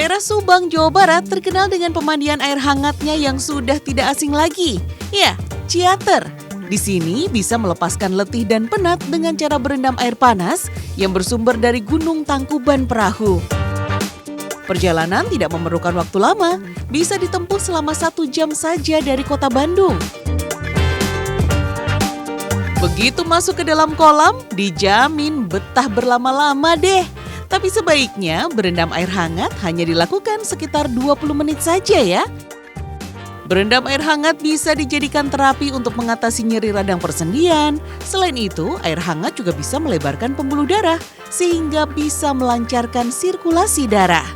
Daerah Subang, Jawa Barat terkenal dengan pemandian air hangatnya yang sudah tidak asing lagi. Ya, Ciater. Di sini bisa melepaskan letih dan penat dengan cara berendam air panas yang bersumber dari Gunung Tangkuban Perahu. Perjalanan tidak memerlukan waktu lama, bisa ditempuh selama 1 jam saja dari kota Bandung. Begitu masuk ke dalam kolam, dijamin betah berlama-lama deh. Tapi sebaiknya berendam air hangat hanya dilakukan sekitar 20 menit saja ya. Berendam air hangat bisa dijadikan terapi untuk mengatasi nyeri radang persendian. Selain itu, air hangat juga bisa melebarkan pembuluh darah sehingga bisa melancarkan sirkulasi darah.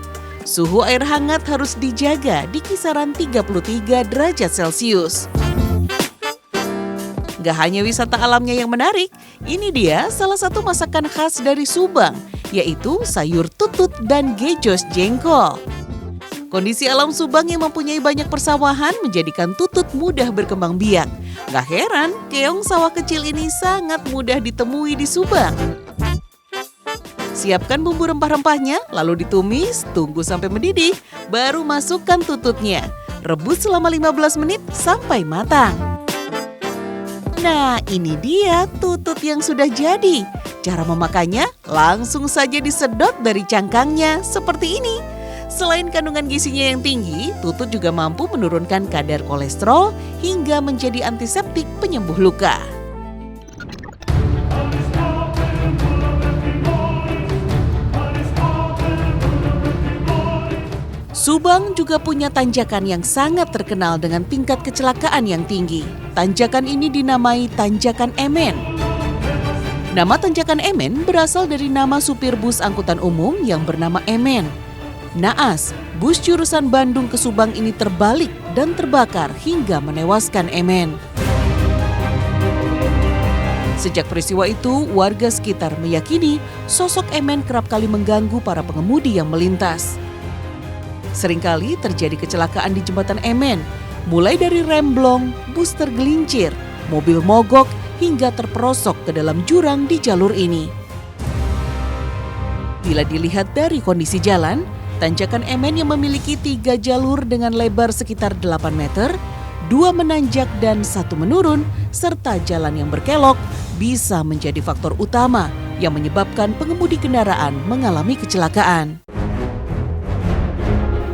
Suhu air hangat harus dijaga di kisaran 33 derajat Celcius. Gak hanya wisata alamnya yang menarik, ini dia salah satu masakan khas dari Subang, yaitu sayur tutut dan gejos jengkol. Kondisi alam Subang yang mempunyai banyak persawahan menjadikan tutut mudah berkembang biak. Gak heran, keong sawah kecil ini sangat mudah ditemui di Subang. Siapkan bumbu rempah-rempahnya, lalu ditumis, tunggu sampai mendidih, baru masukkan tututnya. Rebus selama 15 menit sampai matang. Nah, ini dia tutut yang sudah jadi. Cara memakannya langsung saja disedot dari cangkangnya seperti ini. Selain kandungan gizinya yang tinggi, tutut juga mampu menurunkan kadar kolesterol hingga menjadi antiseptik penyembuh luka. Subang juga punya tanjakan yang sangat terkenal dengan tingkat kecelakaan yang tinggi. Tanjakan ini dinamai Tanjakan Emen. Nama Tanjakan Emen berasal dari nama supir bus angkutan umum yang bernama Emen. Naas, bus jurusan Bandung ke Subang ini terbalik dan terbakar hingga menewaskan Emen. Sejak peristiwa itu, warga sekitar meyakini sosok Emen kerap kali mengganggu para pengemudi yang melintas. Seringkali terjadi kecelakaan di jembatan Emen, mulai dari remblong, bus tergelincir, mobil mogok, hingga terperosok ke dalam jurang di jalur ini. Bila dilihat dari kondisi jalan, Tanjakan Emen yang memiliki 3 jalur dengan lebar sekitar 8 meter, 2 menanjak dan 1 menurun, serta jalan yang berkelok, bisa menjadi faktor utama yang menyebabkan pengemudi kendaraan mengalami kecelakaan.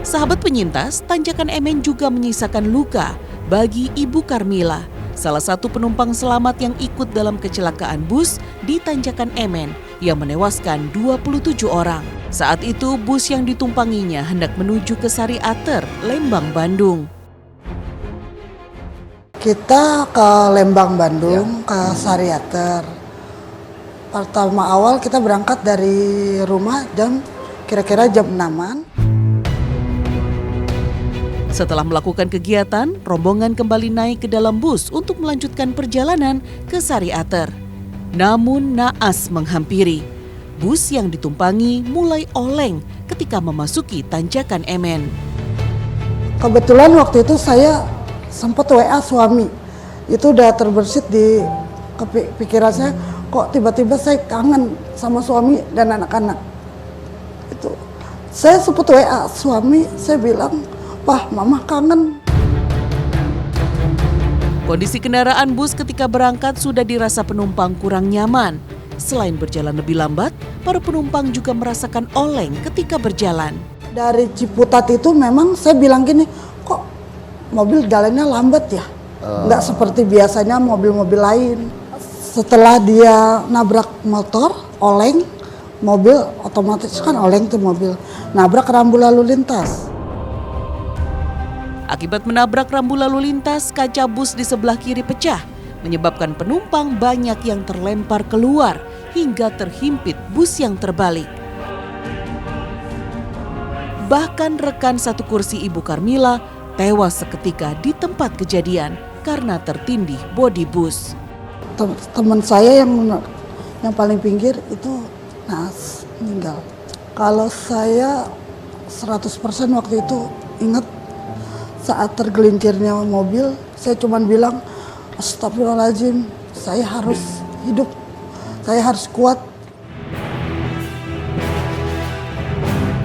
Sahabat penyintas, Tanjakan Emen juga menyisakan luka bagi Ibu Karmila, salah satu penumpang selamat yang ikut dalam kecelakaan bus di Tanjakan Emen yang menewaskan 27 orang. Saat itu bus yang ditumpanginya hendak menuju ke Sariater, Lembang, Bandung. Kita ke Lembang, Bandung, ke Sariater. Pertama awal kita berangkat dari rumah kira-kira jam 6-an. Setelah melakukan kegiatan, rombongan kembali naik ke dalam bus untuk melanjutkan perjalanan ke Sariater. Namun naas menghampiri. Bus yang ditumpangi mulai oleng ketika memasuki Tanjakan Emen. Kebetulan waktu itu saya sempat WA suami. Itu udah terbersit di pikiran saya, kok tiba-tiba saya kangen sama suami dan anak-anak. Itu saya sempat WA suami, saya bilang, "Pah, mama kangen." Kondisi kendaraan bus ketika berangkat sudah dirasa penumpang kurang nyaman. Selain berjalan lebih lambat, para penumpang juga merasakan oleng ketika berjalan. Dari Ciputat itu memang saya bilang gini, kok mobil jalannya lambat ya? Nggak seperti biasanya mobil-mobil lain. Setelah dia nabrak motor, oleng, mobil otomatis kan oleng tuh mobil. Nabrak rambu lalu lintas. Akibat menabrak rambu lalu lintas, kaca bus di sebelah kiri pecah, menyebabkan penumpang banyak yang terlempar keluar hingga terhimpit bus yang terbalik. Bahkan rekan satu kursi Ibu Karmila tewas seketika di tempat kejadian karena tertindih bodi bus. Teman saya yang paling pinggir itu naas, meninggal. Kalau saya 100% waktu itu ingat saat tergelincirnya mobil, saya cuma bilang, astagfirullahaladzim, saya harus hidup, saya harus kuat.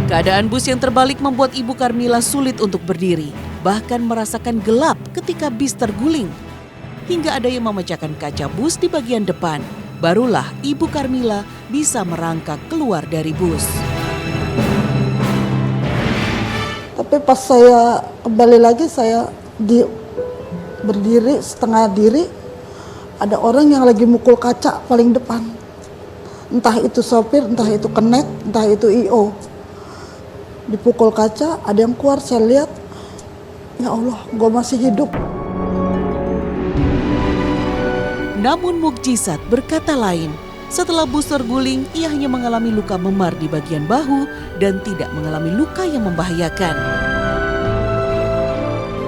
Keadaan bus yang terbalik membuat Ibu Karmila sulit untuk berdiri, bahkan merasakan gelap ketika bis terguling. Hingga ada yang memecahkan kaca bus di bagian depan. Barulah Ibu Karmila bisa merangkak keluar dari bus. Tapi pas saya kembali lagi, saya berdiri setengah diri, ada orang yang lagi mukul kaca paling depan. Entah itu sopir, entah itu kenek, entah itu IO. Dipukul kaca, ada yang keluar, saya lihat, ya Allah, gue masih hidup. Namun mukjizat berkata lain. Setelah bus terguling, ia hanya mengalami luka memar di bagian bahu dan tidak mengalami luka yang membahayakan.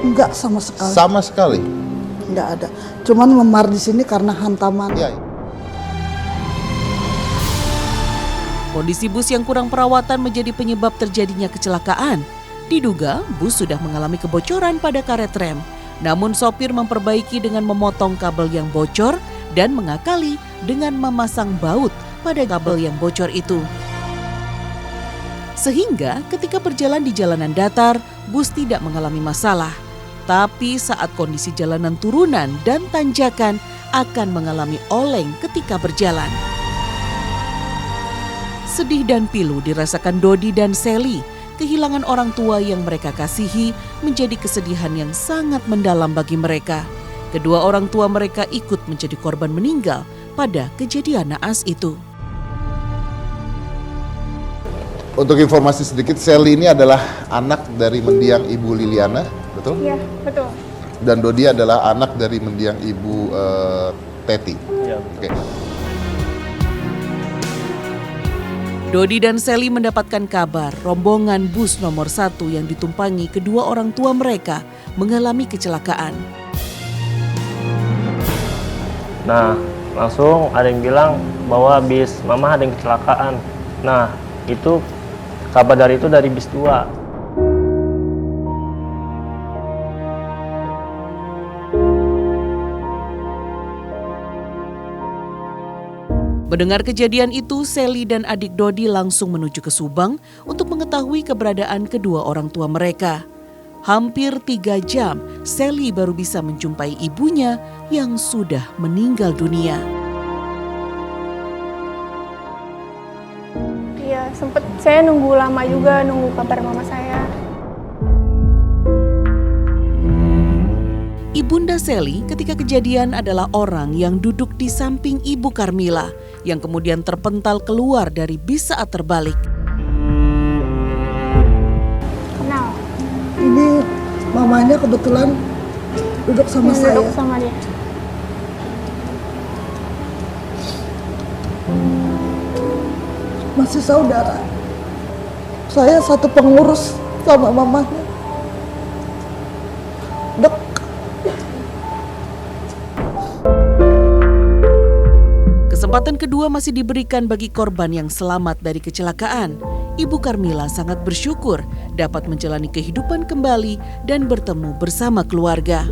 Enggak sama sekali. Sama sekali? Enggak ada. Cuman memar di sini karena hantaman. Ya. Kondisi bus yang kurang perawatan menjadi penyebab terjadinya kecelakaan. Diduga bus sudah mengalami kebocoran pada karet rem. Namun sopir memperbaiki dengan memotong kabel yang bocor dan mengakali dengan memasang baut pada kabel yang bocor itu. Sehingga ketika berjalan di jalanan datar, bus tidak mengalami masalah. Tapi saat kondisi jalanan turunan dan tanjakan akan mengalami oleng ketika berjalan. Sedih dan pilu dirasakan Dodi dan Sally. Kehilangan orang tua yang mereka kasihi menjadi kesedihan yang sangat mendalam bagi mereka. Kedua orang tua mereka ikut menjadi korban meninggal pada kejadian naas itu. Untuk informasi sedikit, Sally ini adalah anak dari mendiang Ibu Liliana, betul? Iya, betul. Dan Dodi adalah anak dari mendiang Ibu Teti. Iya. Oke. Dodi dan Sally mendapatkan kabar rombongan bus nomor 1 yang ditumpangi kedua orang tua mereka mengalami kecelakaan. Nah, langsung ada yang bilang bahwa bis mama ada yang kecelakaan. Nah, itu kabar dari bis 2. Mendengar kejadian itu, Sally dan adik Dodi langsung menuju ke Subang untuk mengetahui keberadaan kedua orang tua mereka. Hampir 3 jam, Sally baru bisa menjumpai ibunya yang sudah meninggal dunia. Iya, sempet saya nunggu lama juga, nunggu kabar mama saya. Ibunda Sally ketika kejadian adalah orang yang duduk di samping Ibu Karmila yang kemudian terpental keluar dari bis saat terbalik. Kenal, Ini mamanya kebetulan duduk sama saya. duduk sama dia. Masih saudara. Saya satu pengurus sama mamanya. Dek. Kesempatan kedua masih diberikan bagi korban yang selamat dari kecelakaan. Ibu Karmila sangat bersyukur dapat menjalani kehidupan kembali dan bertemu bersama keluarga.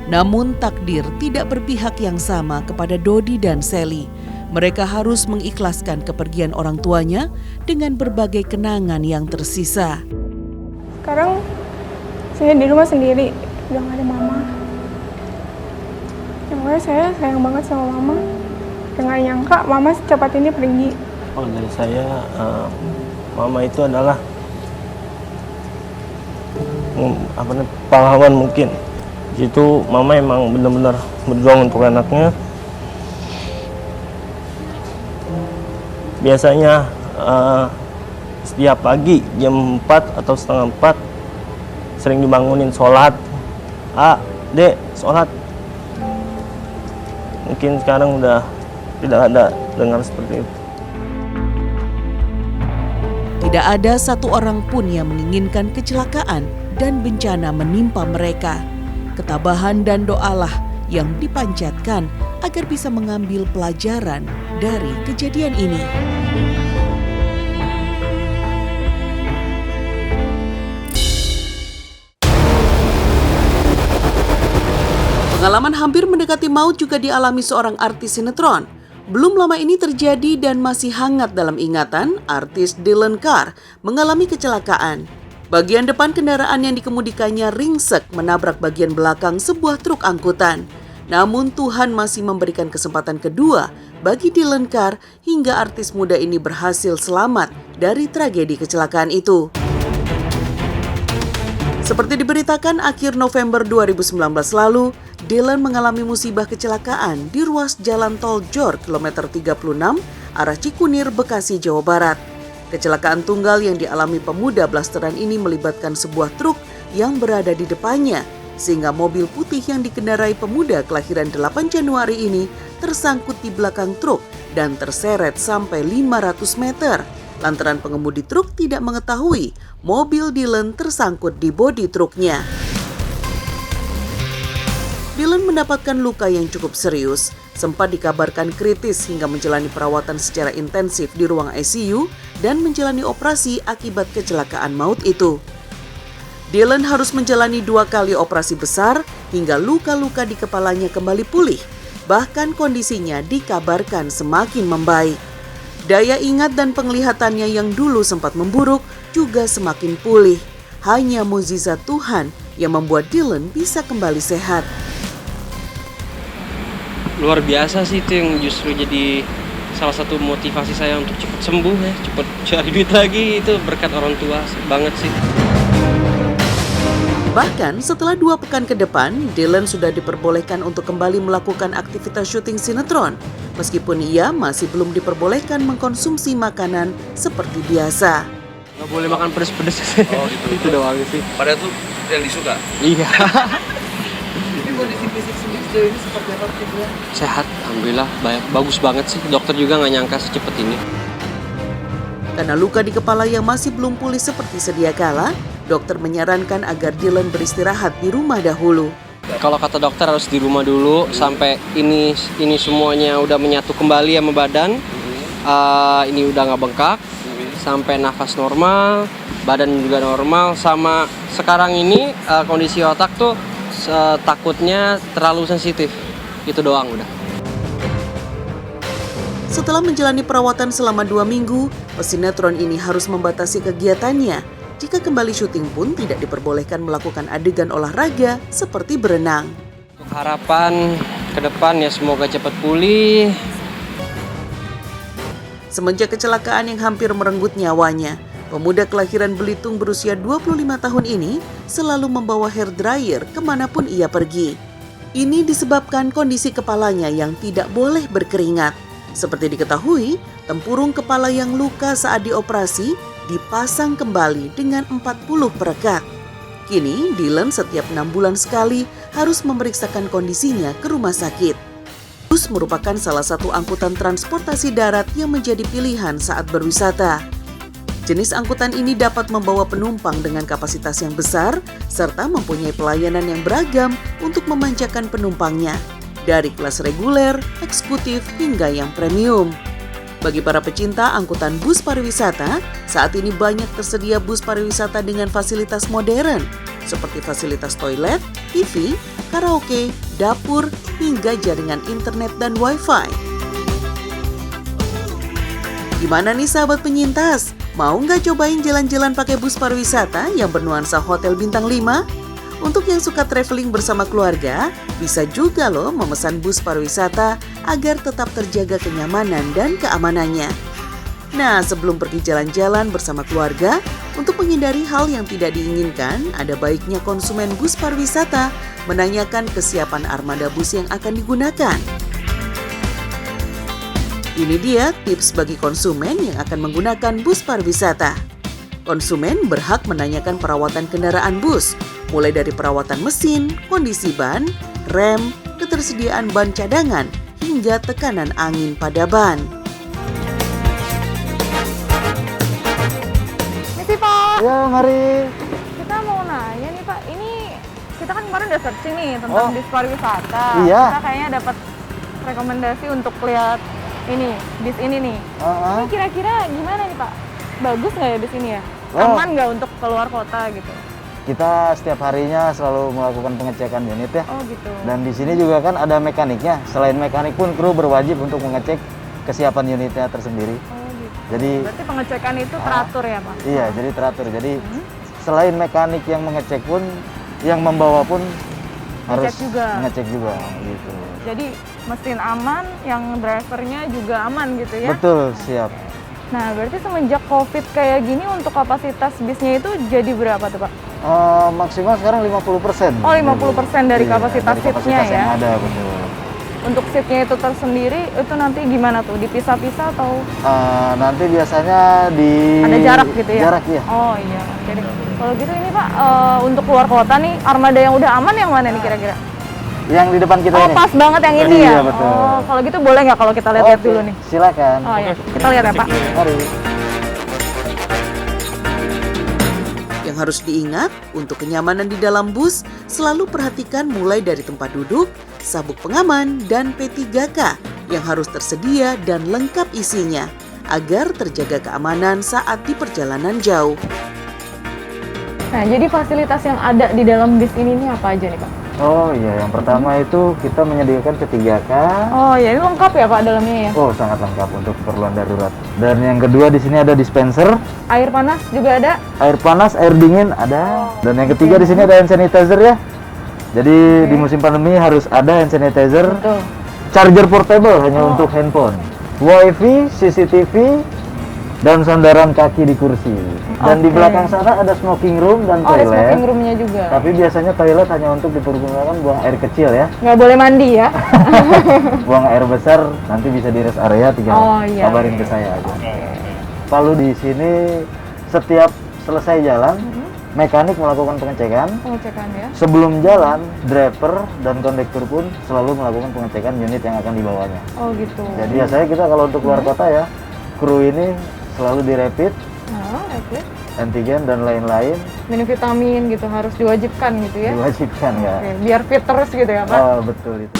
Namun takdir tidak berpihak yang sama kepada Dodi dan Sally. Mereka harus mengikhlaskan kepergian orang tuanya dengan berbagai kenangan yang tersisa. Sekarang saya di rumah sendiri, udah gak ada mama. Ya, makanya saya sayang banget sama mama. Dengan nyangka mama secepat ini pergi. Oh, dari saya, mama itu adalah pahlawan mungkin. Di situ mama emang benar-benar berjuang untuk anaknya. Biasanya setiap pagi jam 4 atau setengah 4 sering dibangunin sholat. Dek, sholat. Mungkin sekarang udah tidak ada dengar seperti itu. Tidak ada satu orang pun yang menginginkan kecelakaan dan bencana menimpa mereka. Ketabahan dan doalah yang dipanjatkan agar bisa mengambil pelajaran dari kejadian ini. Pengalaman hampir mendekati maut juga dialami seorang artis sinetron. Belum lama ini terjadi dan masih hangat dalam ingatan, artis Dylan Carr mengalami kecelakaan. Bagian depan kendaraan yang dikemudikannya ringsek menabrak bagian belakang sebuah truk angkutan. Namun Tuhan masih memberikan kesempatan kedua bagi Dylan Carr hingga artis muda ini berhasil selamat dari tragedi kecelakaan itu. Seperti diberitakan akhir November 2019 lalu, Dylan mengalami musibah kecelakaan di ruas jalan tol Jor kilometer 36 arah Cikunir, Bekasi, Jawa Barat. Kecelakaan tunggal yang dialami pemuda blasteran ini melibatkan sebuah truk yang berada di depannya, sehingga mobil putih yang dikendarai pemuda kelahiran 8 Januari ini tersangkut di belakang truk dan terseret sampai 500 meter. Lantaran pengemudi truk tidak mengetahui mobil Dylan tersangkut di bodi truknya. Dylan mendapatkan luka yang cukup serius, sempat dikabarkan kritis hingga menjalani perawatan secara intensif di ruang ICU dan menjalani operasi akibat kecelakaan maut itu. Dylan harus menjalani 2 kali operasi besar hingga luka-luka di kepalanya kembali pulih. Bahkan kondisinya dikabarkan semakin membaik. Daya ingat dan penglihatannya yang dulu sempat memburuk juga semakin pulih. Hanya mukjizat Tuhan yang membuat Dylan bisa kembali sehat. Luar biasa sih, itu yang justru jadi salah satu motivasi saya untuk cepat sembuh ya, cepat cari duit lagi. Itu berkat orang tua banget sih. Bahkan setelah 2 pekan ke depan, Dylan sudah diperbolehkan untuk kembali melakukan aktivitas syuting sinetron. Meskipun ia masih belum diperbolehkan mengkonsumsi makanan seperti biasa. Nggak boleh makan pedes-pedes. Oh gitu. Itu doang sih. Padahal tuh yang disuka. Iya. Jadi kondisi fisik sendiri sejauh ini seperti apa ya? Sehat, alhamdulillah. Bagus banget sih. Dokter juga nggak nyangka secepat ini. Karena luka di kepala yang masih belum pulih seperti sedia kala, dokter menyarankan agar Dylan beristirahat di rumah dahulu. Kalau kata dokter harus di rumah dulu sampai ini semuanya udah menyatu kembali sama badan. Ini udah nggak bengkak, sampai nafas normal, badan juga normal. Sama sekarang ini kondisi otak tuh takutnya terlalu sensitif. Itu doang udah. Setelah menjalani perawatan selama 2 minggu, pesinetron ini harus membatasi kegiatannya. Jika kembali syuting pun tidak diperbolehkan melakukan adegan olahraga seperti berenang. Untuk harapan ke depan ya semoga cepat pulih. Semenjak kecelakaan yang hampir merenggut nyawanya, pemuda kelahiran Belitung berusia 25 tahun ini selalu membawa hair dryer kemanapun ia pergi. Ini disebabkan kondisi kepalanya yang tidak boleh berkeringat. Seperti diketahui, tempurung kepala yang luka saat dioperasi dipasang kembali dengan 40 perekat. Kini, Dylan setiap 6 bulan sekali harus memeriksakan kondisinya ke rumah sakit. Bus merupakan salah satu angkutan transportasi darat yang menjadi pilihan saat berwisata. Jenis angkutan ini dapat membawa penumpang dengan kapasitas yang besar, serta mempunyai pelayanan yang beragam untuk memanjakan penumpangnya, dari kelas reguler, eksekutif, hingga yang premium. Bagi para pecinta angkutan bus pariwisata, saat ini banyak tersedia bus pariwisata dengan fasilitas modern, seperti fasilitas toilet, TV, karaoke, dapur, hingga jaringan internet dan wifi. Gimana nih sahabat penyintas? Mau nggak cobain jalan-jalan pakai bus pariwisata yang bernuansa hotel bintang 5? Untuk yang suka traveling bersama keluarga, bisa juga loh memesan bus pariwisata agar tetap terjaga kenyamanan dan keamanannya. Nah, sebelum pergi jalan-jalan bersama keluarga, untuk menghindari hal yang tidak diinginkan, ada baiknya konsumen bus pariwisata menanyakan kesiapan armada bus yang akan digunakan. Ini dia tips bagi konsumen yang akan menggunakan bus pariwisata. Konsumen berhak menanyakan perawatan kendaraan bus, mulai dari perawatan mesin, kondisi ban, rem, ketersediaan ban cadangan, hingga tekanan angin pada ban. Misi Pak, Ya, mari. kita mau nanya nih Pak, ini kita kan kemarin udah searching nih tentang bis pariwisata. Iya. Kita kayaknya dapat rekomendasi untuk lihat ini, bis ini nih. Ini kira-kira gimana nih Pak? Bagus nggak ya bis ini ya? Aman nggak untuk keluar kota gitu? Kita setiap harinya selalu melakukan pengecekan unit ya. Oh gitu. Dan di sini juga kan ada mekaniknya. Selain mekanik pun kru berwajib untuk mengecek kesiapan unitnya tersendiri. Oh gitu. Jadi Berarti pengecekan itu teratur ya Pak? iya, jadi teratur. Jadi selain mekanik yang mengecek pun, yang membawa pun harus mengecek juga gitu. Jadi mesin aman, yang drivernya juga aman gitu ya? Betul, siap. Nah, berarti semenjak COVID kayak gini untuk kapasitas bisnya itu jadi berapa tuh Pak? Maksimal sekarang 50%. Oh, 50% dari Iya, kapasitas dari seatnya kapasitas ya? yang ada, betul. Untuk seatnya itu tersendiri, itu nanti gimana tuh? Dipisah-pisah atau? Nanti biasanya di... Ada jarak gitu ya? Jarak, ya. Oh iya, oke deh. Kalau gitu ini Pak, untuk keluar kota nih, armada yang udah aman yang mana nih kira-kira? Yang di depan kita Oh, ini. pas banget yang ini Iya, ya? betul. Oh, kalau gitu boleh nggak kalau kita lihat-lihat Oke, dulu nih? silakan. Oh ya, kita lihat ya Pak. Mari. Yang harus diingat, untuk kenyamanan di dalam bus, selalu perhatikan mulai dari tempat duduk, sabuk pengaman, dan P3K yang harus tersedia dan lengkap isinya, agar terjaga keamanan saat di perjalanan jauh. Nah, jadi fasilitas yang ada di dalam bis ini nih apa aja nih Pak? Oh iya, yang pertama itu kita menyediakan P3K. Oh ya, ini lengkap ya Pak dalamnya ya? Oh, sangat lengkap untuk keperluan darurat. Dan yang kedua di sini ada dispenser, Air panas juga ada? air panas, air dingin ada. Dan yang ketiga di sini ada hand sanitizer ya. Jadi di musim pandemi harus ada hand sanitizer. Betul. Charger portable hanya untuk handphone. WiFi, CCTV, dan sandaran kaki di kursi. Dan di Oke. belakang sana ada smoking room dan Oh, ada toilet. smoking roomnya juga. Tapi biasanya toilet hanya untuk dipergunakan buang air kecil ya. Nggak boleh mandi ya? Buang air besar nanti bisa di rest area, tinggal Oh, iya. kabarin ke saya aja. Lalu di sini setiap selesai jalan, mekanik melakukan pengecekan. Pengecekan ya? Sebelum jalan, driver dan kondektur pun selalu melakukan pengecekan unit yang akan dibawanya. Oh gitu. Jadi biasanya kita kalau untuk keluar kota ya, kru ini selalu direpit, Nah, oke. antigen dan lain-lain, Minum vitamin gitu harus diwajibkan gitu ya? diwajibkan ya. Oke, biar fit terus gitu ya Pak? Oh betul itu.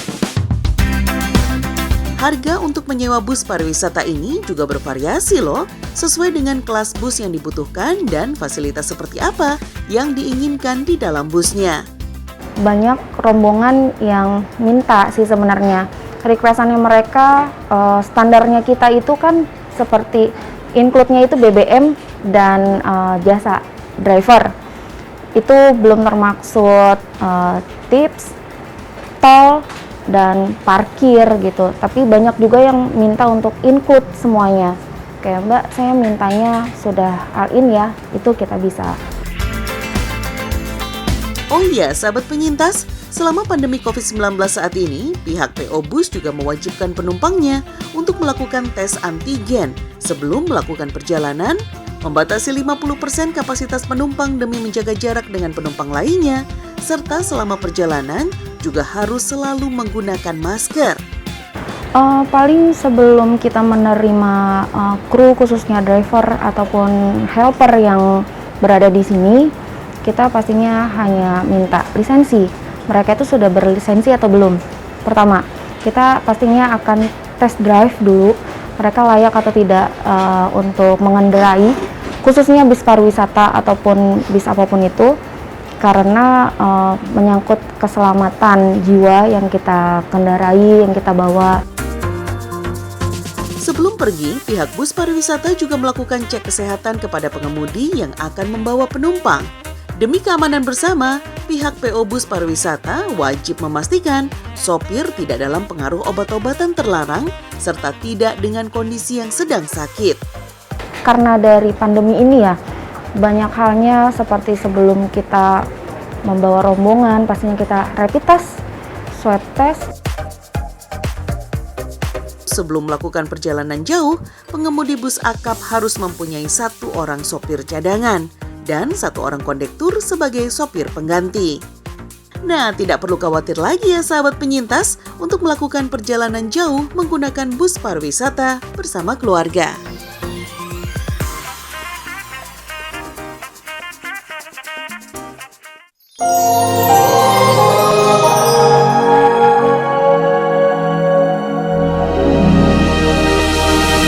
Harga untuk menyewa bus pariwisata ini juga bervariasi loh, sesuai dengan kelas bus yang dibutuhkan dan fasilitas seperti apa yang diinginkan di dalam busnya. Banyak rombongan yang minta sih sebenarnya. Requestannya mereka, standarnya kita itu kan seperti include-nya itu BBM dan jasa driver. Itu belum termaksud tips, tol, dan parkir gitu. Tapi banyak juga yang minta untuk include semuanya. Kayak Mbak, saya mintanya sudah all-in ya, itu kita bisa. Oh iya, sahabat penyintas, selama pandemi COVID-19 saat ini, pihak PO Bus juga mewajibkan penumpangnya untuk melakukan tes antigen sebelum melakukan perjalanan, membatasi 50% kapasitas penumpang demi menjaga jarak dengan penumpang lainnya, serta selama perjalanan juga harus selalu menggunakan masker. Paling sebelum kita menerima kru khususnya driver ataupun helper yang berada di sini, kita pastinya hanya minta lisensi. Mereka itu sudah berlisensi atau belum? Pertama, kita pastinya akan test drive dulu, mereka layak atau tidak untuk mengendarai, khususnya bis pariwisata ataupun bis apapun itu, karena menyangkut keselamatan jiwa yang kita kendarai, yang kita bawa. Sebelum pergi, pihak bus pariwisata juga melakukan cek kesehatan kepada pengemudi yang akan membawa penumpang. Demi keamanan bersama, pihak PO Bus Pariwisata wajib memastikan sopir tidak dalam pengaruh obat-obatan terlarang serta tidak dengan kondisi yang sedang sakit. Karena dari pandemi ini ya, banyak halnya seperti sebelum kita membawa rombongan, pastinya kita rapid test, swab test. Sebelum melakukan perjalanan jauh, pengemudi bus akap harus mempunyai 1 orang sopir cadangan dan 1 orang kondektur sebagai sopir pengganti. Nah, tidak perlu khawatir lagi ya sahabat penyintas untuk melakukan perjalanan jauh menggunakan bus pariwisata bersama keluarga.